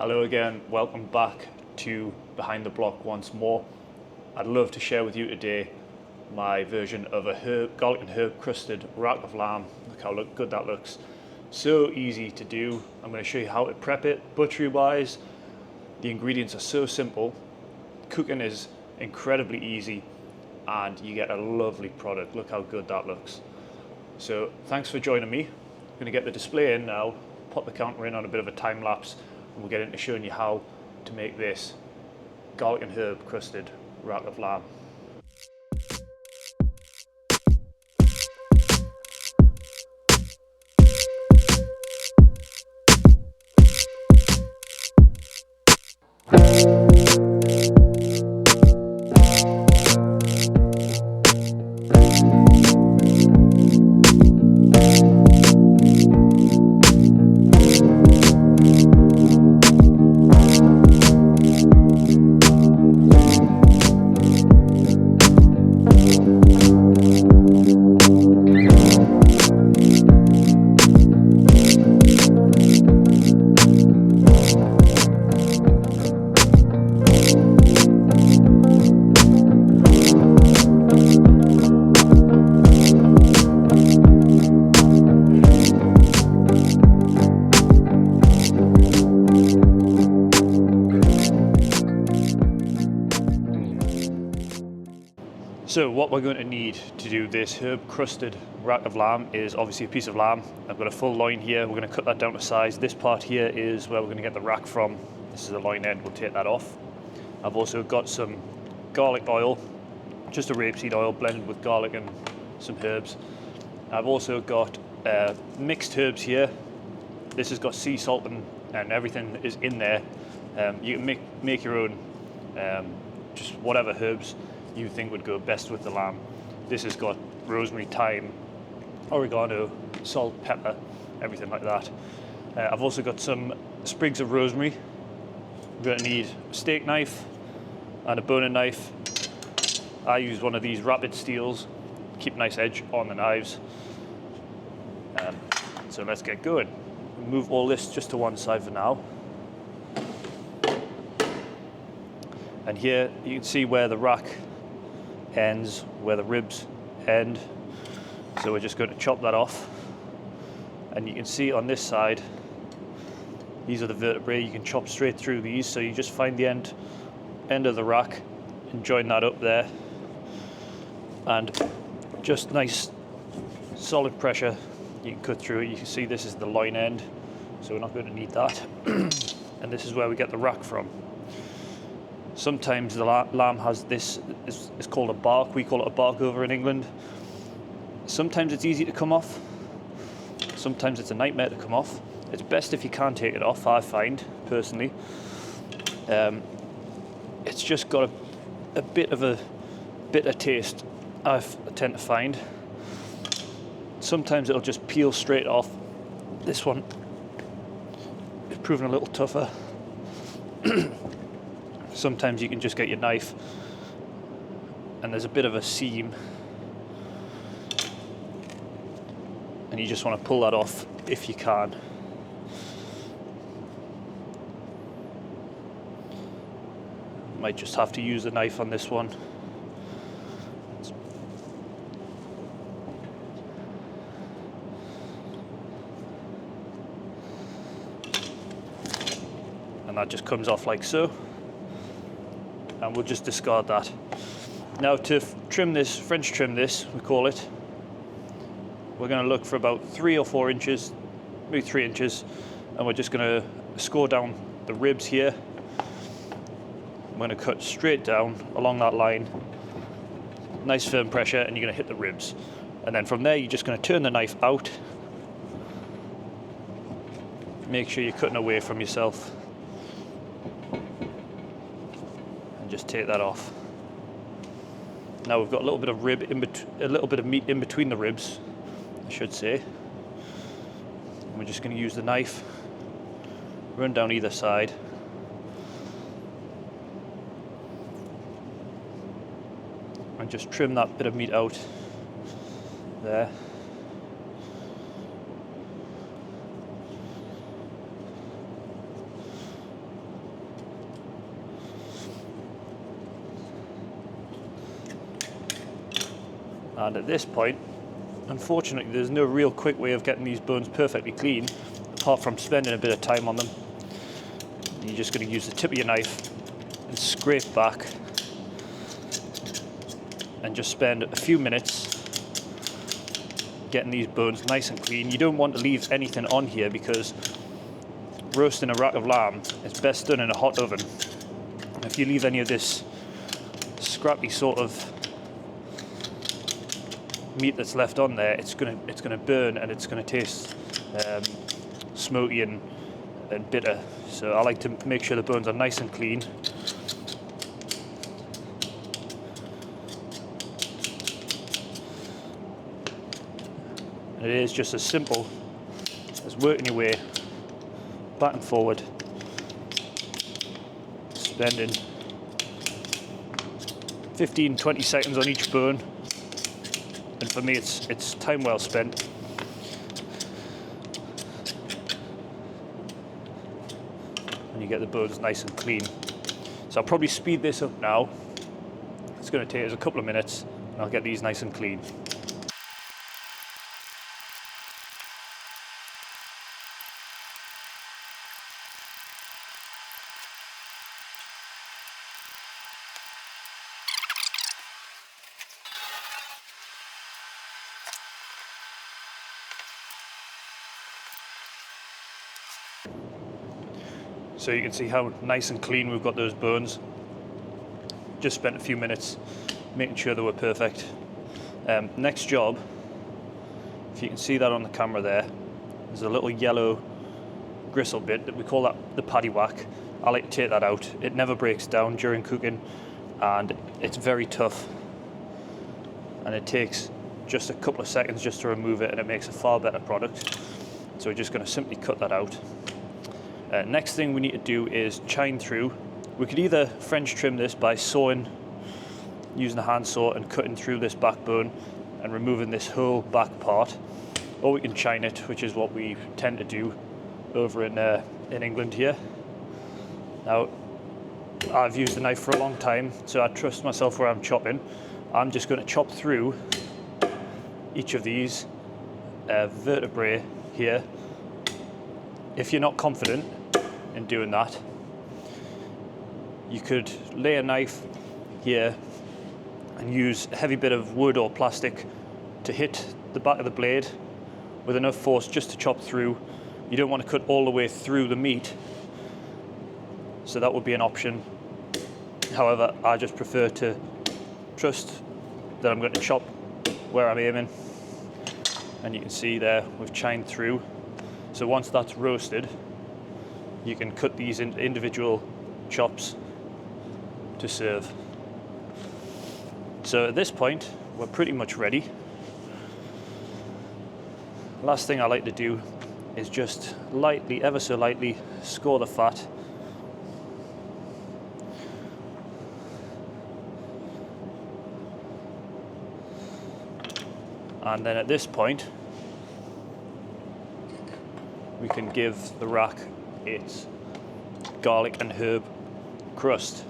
Hello again, welcome back to Behind the Block once more. I'd love to share with you today my version of a garlic and herb crusted rack of lamb. Look how good that looks. So easy to do. I'm going to show you how to prep it. Butchery wise, the ingredients are so simple. Cooking is incredibly easy and you get a lovely product. Look how good that looks. So thanks for joining me. I'm going to get the display in now, pop the counter in on a bit of a time lapse, and we'll get into showing you how to make this garlic and herb crusted rack of lamb. So what we're going to need to do this herb crusted rack of lamb is obviously a piece of lamb. I've got a full loin here. We're going to cut that down to size. This part here is where we're going to get the rack from. This is the loin end. We'll take that off. I've also got some garlic oil, just a rapeseed oil blended with garlic and some herbs. I've also got mixed herbs here. This has got sea salt and everything is in there. You can make your own, just whatever herbs you think would go best with the lamb. This has got rosemary, thyme, oregano, salt, pepper, everything like that. I've also got some sprigs of rosemary. We're going to need a steak knife and a boning knife. I use one of these rapid steels, keep a nice edge on the knives. So let's get going. Move all this just to one side for now. And here you can see where the rack ends, where the ribs end. So we're just going to chop that off. And you can see on this side, these are the vertebrae. You can chop straight through these. So you just find the end of the rack and join that up there. And just nice solid pressure, you can cut through it. You can see this is the loin end, so we're not going to need that. And this is where we get the rack from. Sometimes the lamb has this, it's called a bark. We call it a bark over in England. Sometimes it's easy to come off. Sometimes it's a nightmare to come off. It's best if you can't take it off, I find, personally. It's just got a bit of a bitter taste, I tend to find. Sometimes it'll just peel straight off. This one is proving a little tougher. Sometimes you can just get your knife and there's a bit of a seam and you just want to pull that off if you can. Might just have to use the knife on this one. And that just comes off like so. And we'll just discard that. Now to trim this, French trim this, we call it, we're going to look for about 3 or 4 inches, maybe 3 inches, and we're just going to score down the ribs here. I'm going to cut straight down along that line, nice firm pressure, and you're going to hit the ribs. And then from there, you're just going to turn the knife out. Make sure you're cutting away from yourself. Just take that off. Now we've got a little bit of a little bit of meat in between the ribs, I should say. And we're just going to use the knife, run down either side, and just trim that bit of meat out there. And at this point, unfortunately, there's no real quick way of getting these bones perfectly clean, apart from spending a bit of time on them. You're just going to use the tip of your knife and scrape back, and just spend a few minutes getting these bones nice and clean. You don't want to leave anything on here, because roasting a rack of lamb is best done in a hot oven. If you leave any of this scrappy sort of meat that's left on there, it's gonna burn, and it's gonna taste smoky and bitter. So I like to make sure the bones are nice and clean. And it is just as simple as working your way back and forward, spending 15-20 seconds on each bone, and for me it's time well spent. And you get the bones nice and clean. So I'll probably speed this up now. It's going to take us a couple of minutes, and I'll get these nice and clean. So you can see how nice and clean we've got those bones. Just spent a few minutes making sure they were perfect. Next job, if you can see that on the camera there's a little yellow gristle bit that we call that the paddy whack. I like to take that out. It never breaks down during cooking, and it's very tough, and it takes just a couple of seconds just to remove it, and it makes a far better product. So we're just going to simply cut that out. Next thing we need to do is chine through. We could either French trim this by sawing, using a hand saw and cutting through this backbone and removing this whole back part, or we can chine it, which is what we tend to do over in England here. Now, I've used a knife for a long time, so I trust myself where I'm chopping. I'm just going to chop through each of these vertebrae here. If you're not confident in doing that, you could lay a knife here and use a heavy bit of wood or plastic to hit the back of the blade with enough force just to chop through. You don't want to cut all the way through the meat, so that would be an option. However, I just prefer to trust that I'm going to chop where I'm aiming. And you can see there we've chined through. So once that's roasted, you can cut these into individual chops to serve. So at this point, we're pretty much ready. Last thing I like to do is just lightly, ever so lightly, score the fat. And then at this point, we can give the rack its garlic and herb crust.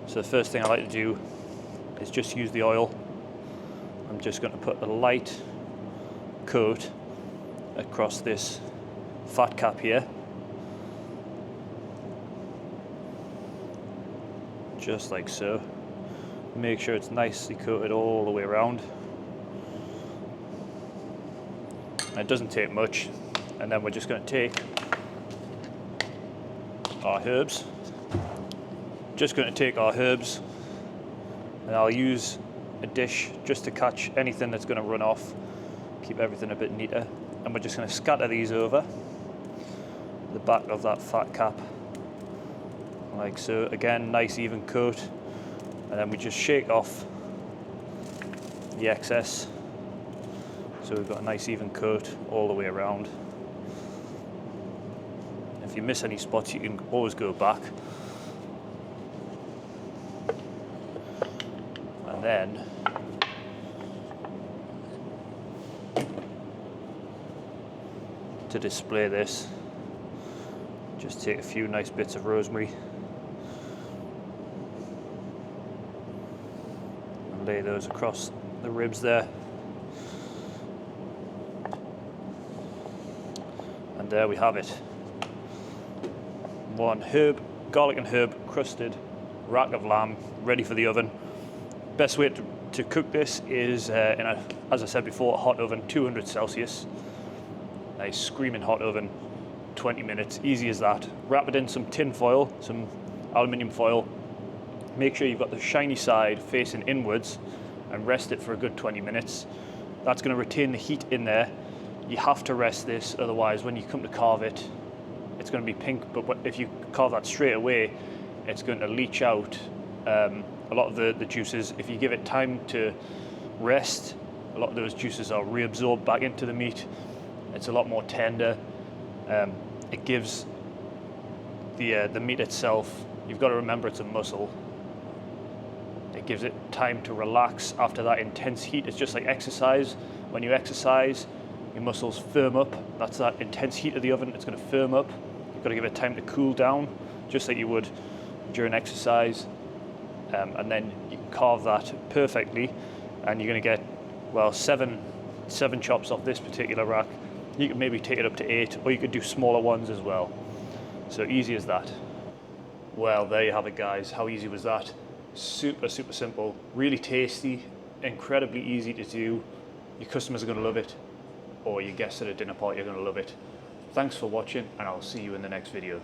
So the first thing I like to do is just use the oil. I'm just going to put a light coat across this fat cap here. Just like so. Make sure it's nicely coated all the way around. And it doesn't take much. And then we're just going to take our herbs. Just going to take our herbs, and I'll use a dish just to catch anything that's going to run off, keep everything a bit neater. And we're just going to scatter these over the back of that fat cap, like so. Again, nice even coat. And then we just shake off the excess, so we've got a nice even coat all the way around. If you miss any spots, you can always go back. And then to display this, just take a few nice bits of rosemary and lay those across the ribs there. And there we have it. One garlic and herb crusted rack of lamb ready for the oven. Best way to cook this is in a, as I said before, a hot oven, 200 Celsius. Nice screaming hot oven, 20 minutes, easy as that. Wrap it in some tin foil, some aluminium foil. Make sure you've got the shiny side facing inwards and rest it for a good 20 minutes. That's going to retain the heat in there. You have to rest this, otherwise when you come to carve it, it's going to be pink, but if you carve that straight away, it's going to leach out a lot of the juices. If you give it time to rest, a lot of those juices are reabsorbed back into the meat. It's a lot more tender. It gives the meat itself, you've got to remember it's a muscle. It gives it time to relax after that intense heat. It's just like exercise. When you exercise, your muscles firm up. That's that intense heat of the oven. It's going to firm up. You've got to give it time to cool down, just like you would during exercise. And then you can carve that perfectly, and you're going to get, well, seven chops off this particular rack. You can maybe take it up to 8, or you could do smaller ones as well. So easy as that. Well, there you have it, guys. How easy was that? Super, super simple. Really tasty, incredibly easy to do. Your customers are going to love it, or your guests at a dinner party are going to love it. Thanks for watching, and I'll see you in the next video.